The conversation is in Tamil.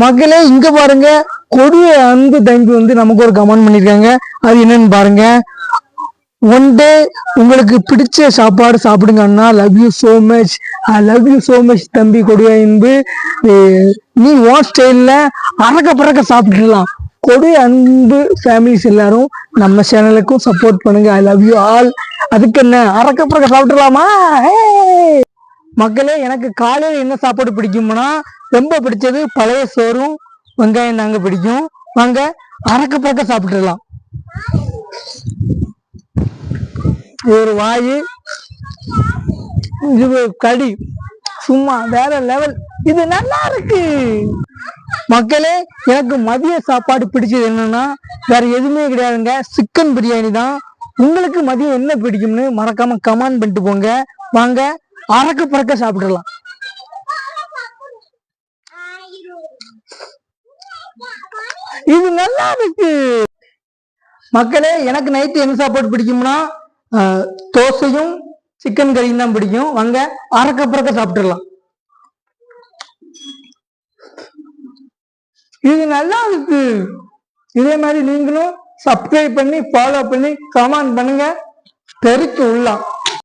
மக்களே இங்க பாருங்க, கொடிய அன்பு தம்பி வந்து நமக்கு ஒரு கமெண்ட் பண்ணிருக்காங்க. அது என்னன்னு பாருங்க. ஒன் டே உங்களுக்கு பிடிச்ச சாப்பாடு சாப்பிடுங்க அண்ணா, love you so much. I love you so much தம்பி கொடிய அன்பு. நீ ஓன் ஸ்டைல்ல அறக்க பறக்க சாப்பிட்டுலாம். கொடிய அன்பு ஃபேமிலிஸ் எல்லாரும் நம்ம சேனலுக்கும் சப்போர்ட் பண்ணுங்க. ஐ லவ் யூ ஆல். அதுக்கு என்ன, அறக்க பறக்க சாப்பிட்டுலாமா? மக்களே, எனக்கு காலையில் என்ன சாப்பாடு பிடிக்கும்னா, ரொம்ப பிடிச்சது பழைய சோறும் வெங்காயம் தாங்க பிடிக்கும். வாங்க அறக்க பறக்க சாப்பிட்டுலாம். ஒரு வாயு, இது கடி சும்மா வேற லெவல். இது நல்லா இருக்கு மக்களே. எனக்கு மதிய சாப்பாடு பிடிச்சது என்னன்னா வேற எதுவுமே கிடையாதுங்க, சிக்கன் பிரியாணி தான். உங்களுக்கு மதியம் என்ன பிடிக்கும்னு மறக்காம கமெண்ட் பண்ணிட்டு போங்க. வாங்க அறக்க பறக்க சாப்பிடலாம். இது நல்லா இருக்கு மக்களே. எனக்கு நைட்டு என்ன சாப்பாடு பிடிக்கும்னா தோசையும் சிக்கன் கறியும் தான் பிடிக்கும். வாங்க அறக்க பறக்க சாப்பிட்டுடலாம். இது நல்லா இருக்கு. இதே மாதிரி நீங்களும் சப்ஸ்கிரைப் பண்ணி ஃபாலோ பண்ணி கமெண்ட் பண்ணுங்க. தெருக்கு உள்ளலாம்.